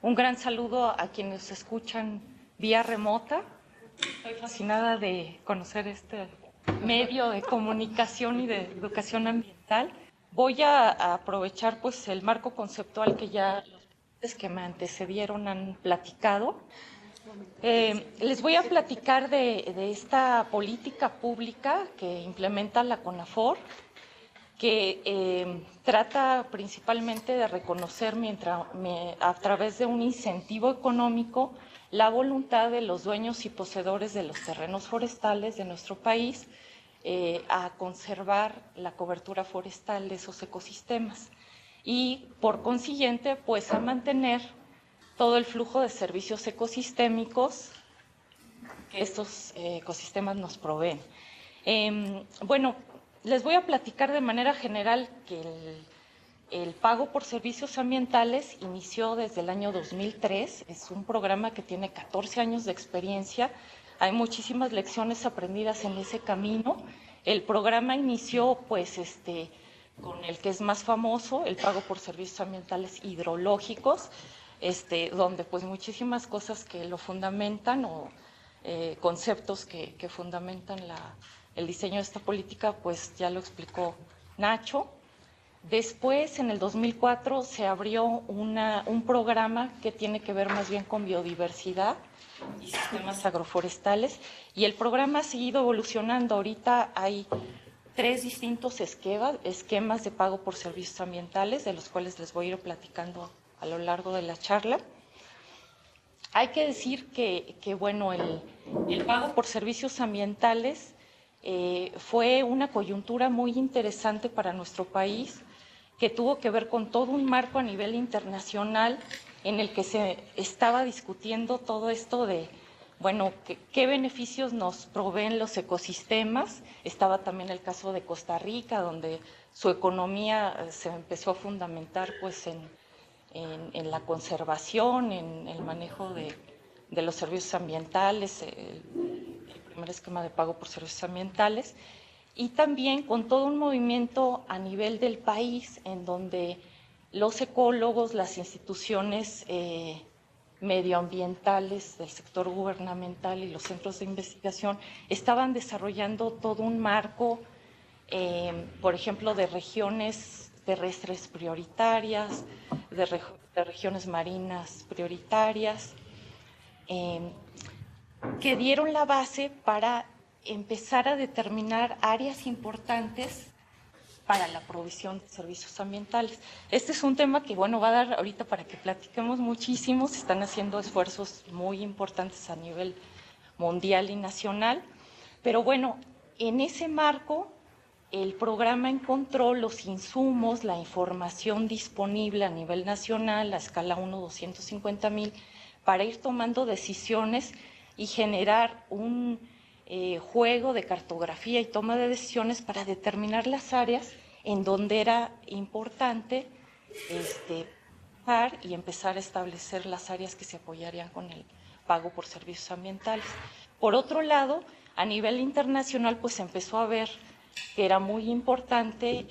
Un gran saludo a quienes escuchan vía remota. Estoy fascinada de conocer este medio de comunicación y de educación ambiental. Voy a aprovechar pues el marco conceptual que ya los que me antecedieron han platicado. Les voy a platicar de esta política pública que implementa la CONAFOR, que trata principalmente de reconocer a través de un incentivo económico la voluntad de los dueños y poseedores de los terrenos forestales de nuestro país a conservar la cobertura forestal de esos ecosistemas y, por consiguiente, pues a mantener todo el flujo de servicios ecosistémicos que estos ecosistemas nos proveen. Bueno, les voy a platicar de manera general que el pago por servicios ambientales inició desde el año 2003. Es un programa que tiene 14 años de experiencia. Hay muchísimas lecciones aprendidas en ese camino. El programa inició, pues, con el que es más famoso, el pago por servicios ambientales hidrológicos, donde, pues, muchísimas cosas que lo fundamentan o conceptos que fundamentan el diseño de esta política, pues ya lo explicó Nacho. Después, en el 2004, se abrió un programa que tiene que ver más bien con biodiversidad y sistemas agroforestales, y el programa ha seguido evolucionando. Ahorita hay 3 distintos esquemas de pago por servicios ambientales, de los cuales les voy a ir platicando a lo largo de la charla. Hay que decir que bueno, el pago por servicios ambientales fue una coyuntura muy interesante para nuestro país, que tuvo que ver con todo un marco a nivel internacional en el que se estaba discutiendo todo esto de, bueno, qué beneficios nos proveen los ecosistemas. Estaba también el caso de Costa Rica, donde su economía se empezó a fundamentar pues en la conservación, en el manejo de los servicios ambientales, el primer esquema de pago por servicios ambientales, y también con todo un movimiento a nivel del país en donde los ecólogos, las instituciones medioambientales del sector gubernamental y los centros de investigación estaban desarrollando todo un marco, por ejemplo, de regiones terrestres prioritarias, de regiones marinas prioritarias, que dieron la base para empezar a determinar áreas importantes para la provisión de servicios ambientales. Este es un tema que, bueno, va a dar ahorita para que platiquemos muchísimo. Se están haciendo esfuerzos muy importantes a nivel mundial y nacional, pero bueno, en ese marco el programa encontró los insumos, la información disponible a nivel nacional, a escala 1/250,000, para ir tomando decisiones y generar un juego de cartografía y toma de decisiones para determinar las áreas en donde era importante y empezar a establecer las áreas que se apoyarían con el pago por servicios ambientales. Por otro lado, a nivel internacional, pues se empezó a ver que era muy importante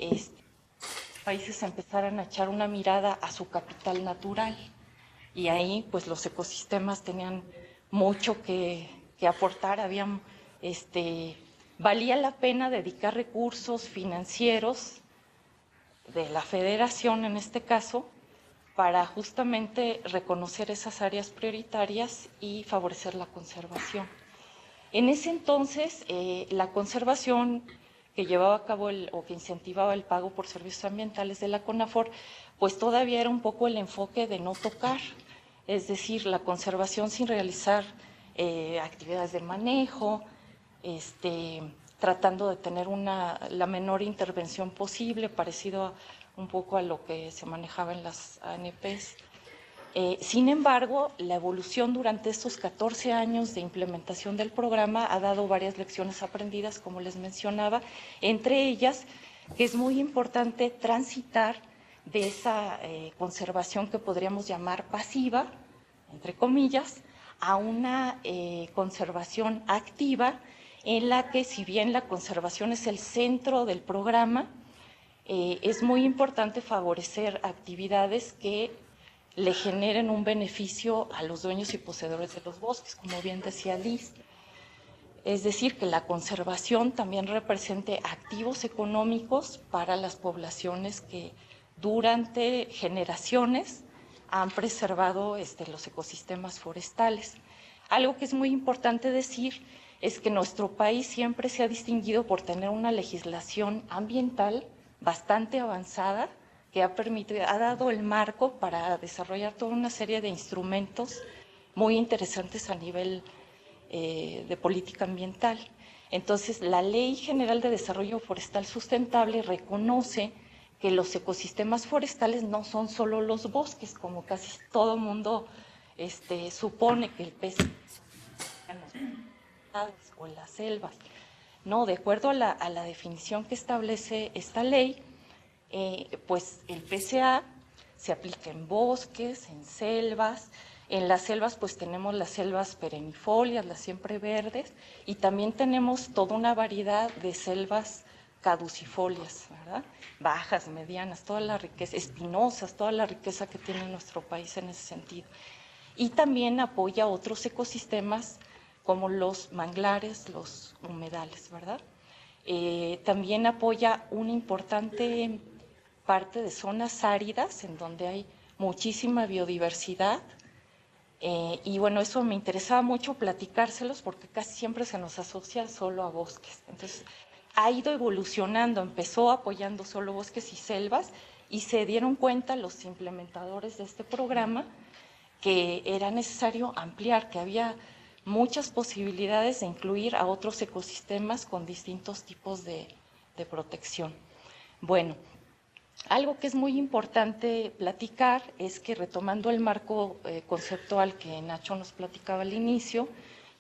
países empezaran a echar una mirada a su capital natural, y ahí pues los ecosistemas tenían mucho que aportar. Valía la pena dedicar recursos financieros de la federación, en este caso, para justamente reconocer esas áreas prioritarias y favorecer la conservación. En ese entonces, la conservación que llevaba a cabo o que incentivaba el pago por servicios ambientales de la CONAFOR, pues todavía era un poco el enfoque de no tocar, es decir, la conservación sin realizar actividades de manejo, tratando de tener la menor intervención posible, parecido un poco a lo que se manejaba en las ANPs. Sin embargo, la evolución durante estos 14 años de implementación del programa ha dado varias lecciones aprendidas, como les mencionaba, entre ellas que es muy importante transitar de esa conservación que podríamos llamar pasiva, entre comillas, a una conservación activa, en la que, si bien la conservación es el centro del programa, es muy importante favorecer actividades que le generen un beneficio a los dueños y poseedores de los bosques, como bien decía Liz. Es decir, que la conservación también represente activos económicos para las poblaciones que durante generaciones han preservado los ecosistemas forestales. Algo que es muy importante decir es que nuestro país siempre se ha distinguido por tener una legislación ambiental bastante avanzada que ha dado el marco para desarrollar toda una serie de instrumentos muy interesantes a nivel de política ambiental. Entonces, la Ley General de Desarrollo Forestal Sustentable reconoce que los ecosistemas forestales no son solo los bosques, como casi todo el mundo supone que el pez o las selvas. No, de acuerdo a la definición que establece esta ley, pues el PCA se aplica en bosques, en selvas. En las selvas pues tenemos las selvas perennifolias, las siempre verdes, y también tenemos toda una variedad de selvas caducifolias, ¿verdad? Bajas, medianas, toda la riqueza, espinosas, toda la riqueza que tiene nuestro país en ese sentido. Y también apoya otros ecosistemas como los manglares, los humedales, ¿verdad? También apoya una importante parte de zonas áridas en donde hay muchísima biodiversidad. Y bueno, eso me interesaba mucho platicárselos porque casi siempre se nos asocia solo a bosques. Entonces, ha ido evolucionando, empezó apoyando solo bosques y selvas y se dieron cuenta los implementadores de este programa que era necesario ampliar, que había muchas posibilidades de incluir a otros ecosistemas con distintos tipos de protección. Bueno, algo que es muy importante platicar es que, retomando el marco conceptual que Nacho nos platicaba al inicio,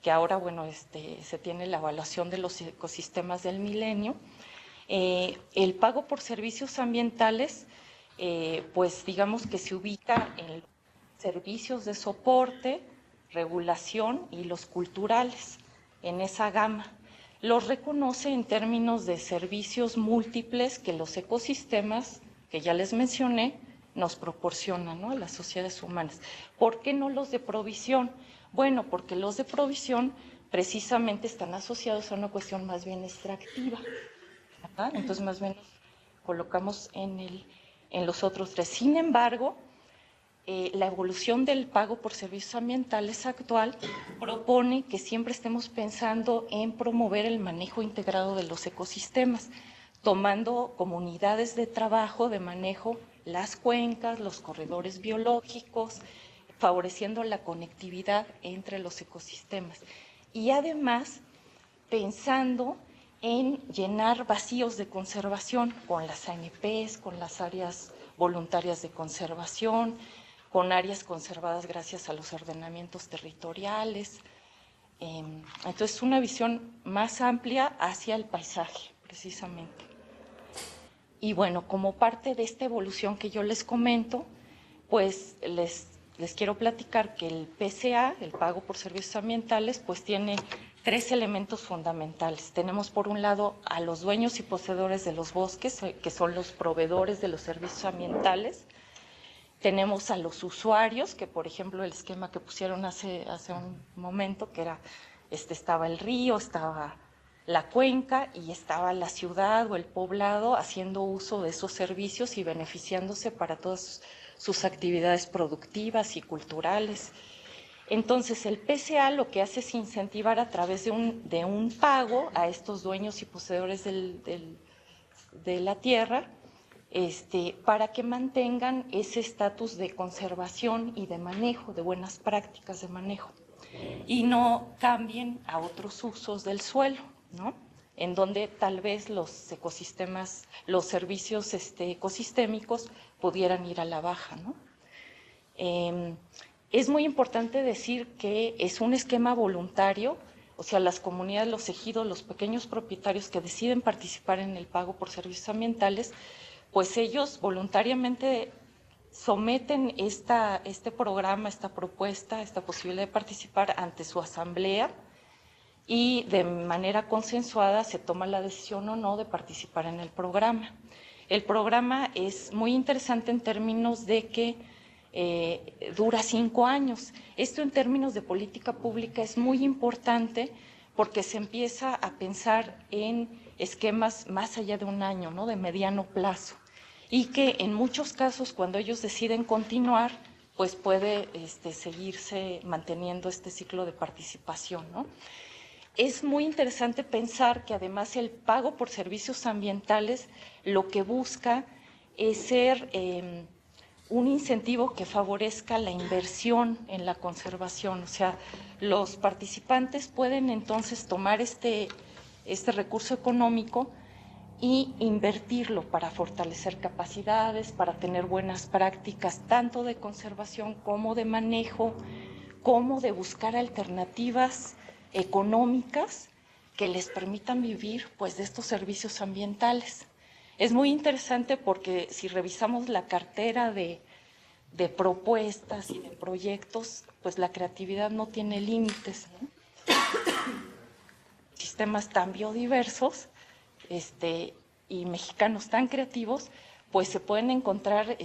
que ahora, bueno, se tiene la evaluación de los ecosistemas del milenio, el pago por servicios ambientales, pues digamos que se ubica en servicios de soporte, regulación y los culturales, en esa gama. Los reconoce en términos de servicios múltiples que los ecosistemas, que ya les mencioné, nos proporcionan, ¿no?, a las sociedades humanas. ¿Por qué no los de provisión? Bueno, porque los de provisión precisamente están asociados a una cuestión más bien extractiva, ¿verdad? Entonces, más bien colocamos en los otros tres. Sin embargo, la evolución del pago por servicios ambientales actual propone que siempre estemos pensando en promover el manejo integrado de los ecosistemas, tomando comunidades de trabajo de manejo, las cuencas, los corredores biológicos, favoreciendo la conectividad entre los ecosistemas. Y además, pensando en llenar vacíos de conservación con las ANPs, con las áreas voluntarias de conservación, con áreas conservadas gracias a los ordenamientos territoriales. Entonces, una visión más amplia hacia el paisaje, precisamente. Y bueno, como parte de esta evolución que yo les comento, pues les quiero platicar que el PCA, el pago por servicios ambientales, pues tiene tres elementos fundamentales. Tenemos por un lado a los dueños y poseedores de los bosques, que son los proveedores de los servicios ambientales. Tenemos a los usuarios, que por ejemplo el esquema que pusieron hace un momento, que era, estaba el río, estaba la cuenca y estaba la ciudad o el poblado haciendo uso de esos servicios y beneficiándose para todas sus actividades productivas y culturales. Entonces, el PCA lo que hace es incentivar a través de un pago a estos dueños y poseedores de la tierra, para que mantengan ese estatus de conservación y de manejo, de buenas prácticas de manejo, y no cambien a otros usos del suelo, ¿no?, en donde tal vez los ecosistemas, los servicios ecosistémicos pudieran ir a la baja, ¿no? Es muy importante decir que es un esquema voluntario, o sea, las comunidades, los ejidos, los pequeños propietarios que deciden participar en el pago por servicios ambientales, pues ellos voluntariamente someten este programa, esta propuesta, esta posibilidad de participar ante su asamblea y de manera consensuada se toma la decisión o no de participar en el programa. El programa es muy interesante en términos de que dura 5 años. Esto en términos de política pública es muy importante porque se empieza a pensar en esquemas más allá de un año, ¿no? De mediano plazo, y que en muchos casos cuando ellos deciden continuar, pues puede seguirse manteniendo este ciclo de participación, ¿no? Es muy interesante pensar que además el pago por servicios ambientales lo que busca es ser un incentivo que favorezca la inversión en la conservación. O sea, los participantes pueden entonces tomar este recurso económico y invertirlo para fortalecer capacidades, para tener buenas prácticas tanto de conservación como de manejo, como de buscar alternativas económicas que les permitan vivir pues de estos servicios ambientales. Es muy interesante porque si revisamos la cartera de propuestas y de proyectos, pues la creatividad no tiene límites, ¿no? Sistemas tan biodiversos y mexicanos tan creativos, pues se pueden encontrar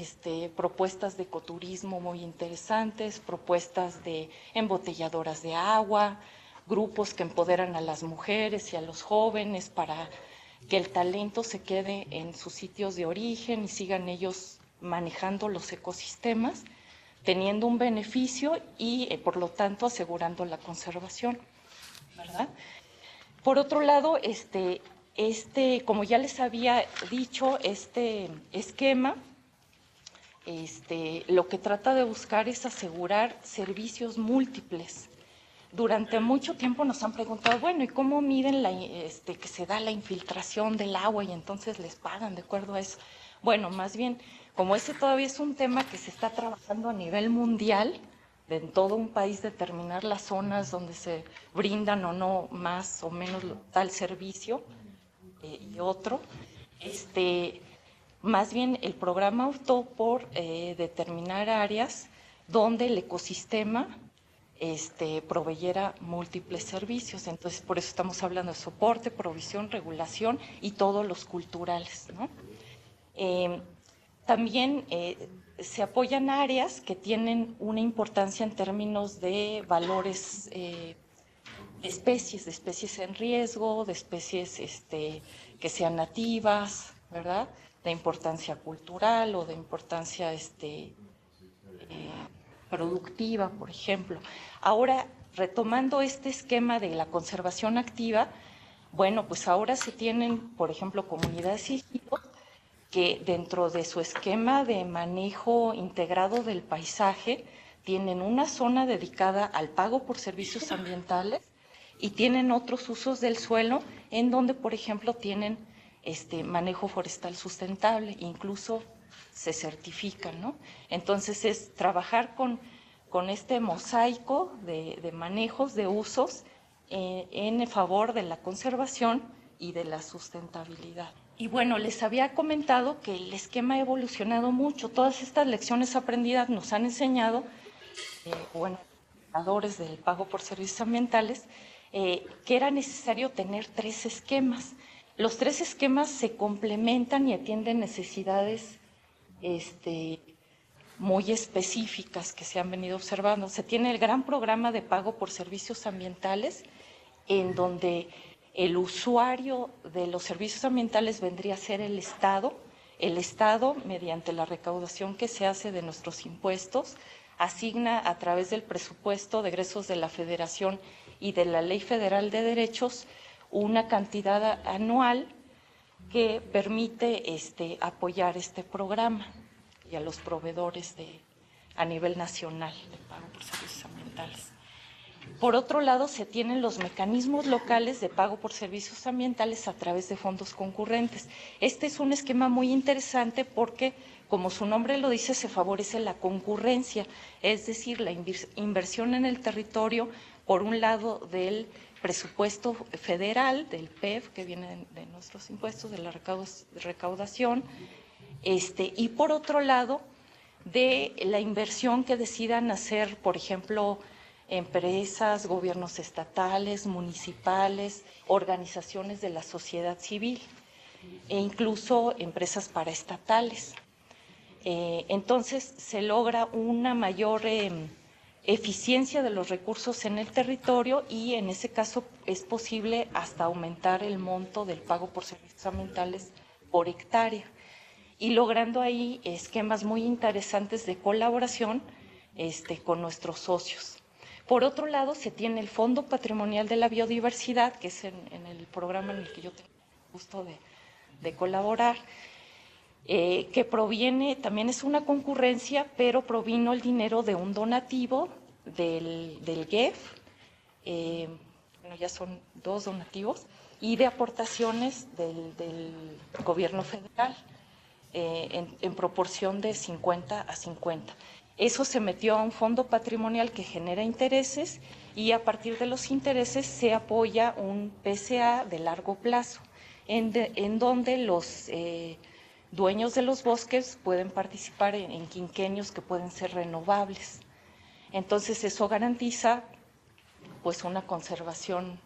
propuestas de ecoturismo muy interesantes, propuestas de embotelladoras de agua, grupos que empoderan a las mujeres y a los jóvenes para que el talento se quede en sus sitios de origen y sigan ellos manejando los ecosistemas, teniendo un beneficio y, por lo tanto, asegurando la conservación, ¿verdad? Por otro lado, como ya les había dicho, este esquema, lo que trata de buscar es asegurar servicios múltiples. Durante mucho tiempo nos han preguntado, bueno, ¿y cómo miden que se da la infiltración del agua y entonces les pagan de acuerdo a eso? Bueno, más bien, como ese todavía es un tema que se está trabajando a nivel mundial, de en todo un país determinar las zonas donde se brindan o no más o menos tal servicio y otro, más bien el programa optó por determinar áreas donde el ecosistema proveyera múltiples servicios. Entonces, por eso estamos hablando de soporte, provisión, regulación y todos los culturales, ¿no? También se apoyan áreas que tienen una importancia en términos de valores de especies en riesgo, de especies que sean nativas, ¿verdad? De importancia cultural o de importancia productiva, por ejemplo. Ahora, retomando este esquema de la conservación activa, bueno, pues ahora se tienen, por ejemplo, comunidades y ejidos que dentro de su esquema de manejo integrado del paisaje tienen una zona dedicada al pago por servicios ambientales y tienen otros usos del suelo en donde, por ejemplo, tienen manejo forestal sustentable, incluso se certifican, ¿no? Entonces es trabajar con este mosaico de manejos, de usos en favor de la conservación y de la sustentabilidad. Y bueno, les había comentado que el esquema ha evolucionado mucho. Todas estas lecciones aprendidas nos han enseñado, indicadores del pago por servicios ambientales, que era necesario tener 3 esquemas. Los 3 esquemas se complementan y atienden necesidades muy específicas que se han venido observando. Se tiene el gran programa de pago por servicios ambientales, en donde el usuario de los servicios ambientales vendría a ser el Estado. El Estado, mediante la recaudación que se hace de nuestros impuestos, asigna a través del presupuesto de egresos de la Federación y de la Ley Federal de Derechos una cantidad anual que permite apoyar este programa y a los proveedores a nivel nacional de pago por servicios ambientales. Por otro lado, se tienen los mecanismos locales de pago por servicios ambientales a través de fondos concurrentes. Este es un esquema muy interesante porque, como su nombre lo dice, se favorece la concurrencia, es decir, la inversión en el territorio, por un lado, del presupuesto federal, del PEF, que viene de nuestros impuestos, de la recaudación, y por otro lado, de la inversión que decidan hacer, por ejemplo, empresas, gobiernos estatales, municipales, organizaciones de la sociedad civil e incluso empresas paraestatales. Entonces se logra una mayor eficiencia de los recursos en el territorio y en ese caso es posible hasta aumentar el monto del pago por servicios ambientales por hectárea y logrando ahí esquemas muy interesantes de colaboración con nuestros socios. Por otro lado, se tiene el Fondo Patrimonial de la Biodiversidad, que es en el programa en el que yo tengo el gusto de colaborar, que proviene, también es una concurrencia, pero provino el dinero de un donativo del GEF, bueno, ya son 2 donativos, y de aportaciones del gobierno federal, en proporción de 50 a 50. Eso se metió a un fondo patrimonial que genera intereses y a partir de los intereses se apoya un PCA de largo plazo, en donde los dueños de los bosques pueden participar en quinquenios que pueden ser renovables. Entonces eso garantiza pues una conservación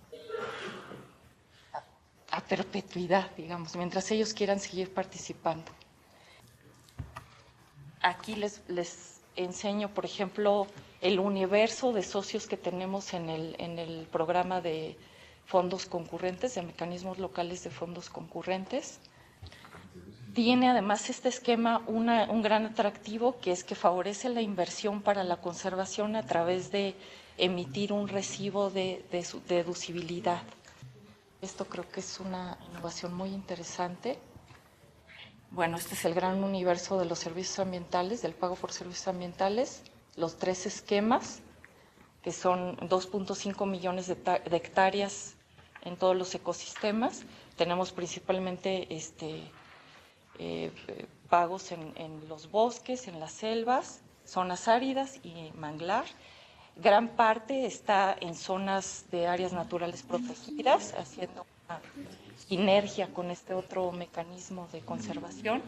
a perpetuidad, digamos, mientras ellos quieran seguir participando. Aquí les enseño, por ejemplo, el universo de socios que tenemos en el programa de fondos concurrentes, de mecanismos locales de fondos concurrentes. Tiene además este esquema un gran atractivo, que es que favorece la inversión para la conservación a través de emitir un recibo de deducibilidad. Esto creo que es una innovación muy interesante. Bueno, este es el gran universo de los servicios ambientales, del pago por servicios ambientales, los 3 esquemas, que son 2.5 millones de hectáreas en todos los ecosistemas. Tenemos principalmente pagos en los bosques, en las selvas, zonas áridas y manglar. Gran parte está en zonas de áreas naturales protegidas, haciendo una sinergia con este otro mecanismo de conservación.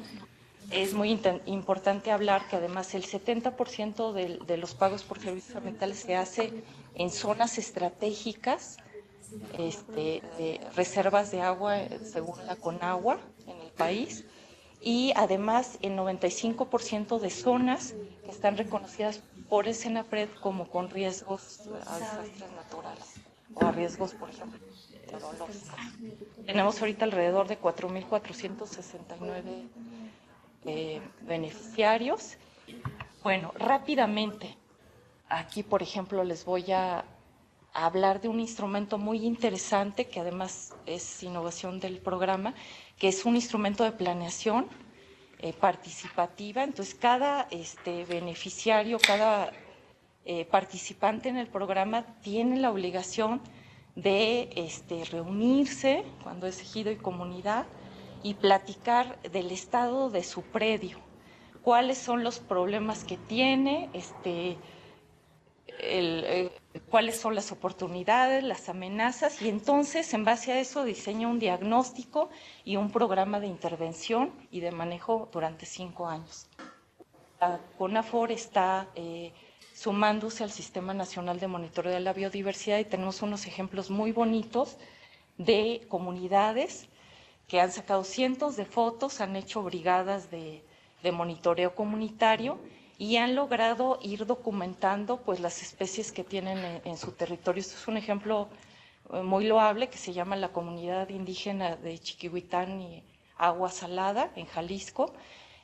Es muy importante hablar que además el 70% de los pagos por servicios ambientales se hace en zonas estratégicas, reservas de agua según la Conagua en el país, y además el 95% de zonas que están reconocidas por el Senapred como con riesgos a desastres naturales o a riesgos, por ejemplo, meteorológicos. Tenemos ahorita alrededor de 4.469 beneficiarios. Bueno, rápidamente, aquí, por ejemplo, les voy a hablar de un instrumento muy interesante que además es innovación del programa, que es un instrumento de planeación participativa. Entonces, cada beneficiario, cada participante en el programa tiene la obligación de reunirse cuando es ejido y comunidad y platicar del estado de su predio, cuáles son los problemas que tiene, cuáles son las oportunidades, las amenazas, y entonces en base a eso diseña un diagnóstico y un programa de intervención y de manejo durante 5 años. La CONAFOR está sumándose al Sistema Nacional de Monitoreo de la Biodiversidad y tenemos unos ejemplos muy bonitos de comunidades que han sacado cientos de fotos, han hecho brigadas de monitoreo comunitario y han logrado ir documentando pues las especies que tienen en su territorio. Esto es un ejemplo muy loable que se llama la comunidad indígena de Chiquihuitán y Agua Salada en Jalisco,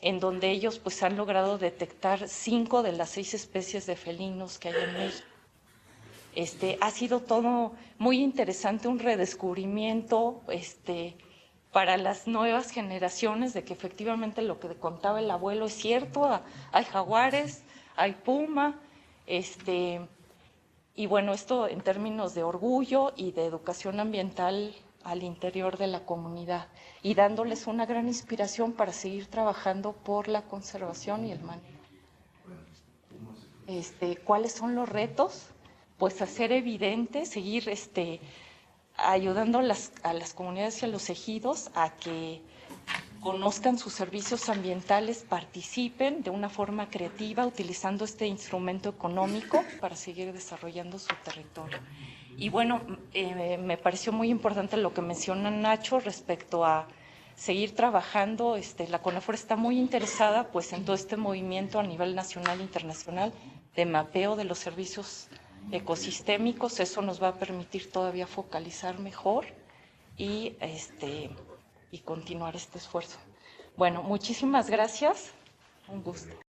en donde ellos pues han logrado detectar 5 de las 6 especies de felinos que hay en México. Ha sido todo muy interesante, un redescubrimiento para las nuevas generaciones de que efectivamente lo que contaba el abuelo es cierto, hay jaguares, hay puma, y bueno, esto en términos de orgullo y de educación ambiental al interior de la comunidad y dándoles una gran inspiración para seguir trabajando por la conservación y el manejo. ¿Cuáles son los retos? Pues hacer evidente, seguir ayudando a las comunidades y a los ejidos a que conozcan sus servicios ambientales, participen de una forma creativa utilizando este instrumento económico para seguir desarrollando su territorio. Y bueno, me pareció muy importante lo que menciona Nacho respecto a seguir trabajando. La CONAFOR está muy interesada pues en todo este movimiento a nivel nacional e internacional de mapeo de los servicios ecosistémicos. Eso nos va a permitir todavía focalizar mejor y continuar este esfuerzo. Bueno, muchísimas gracias. Un gusto.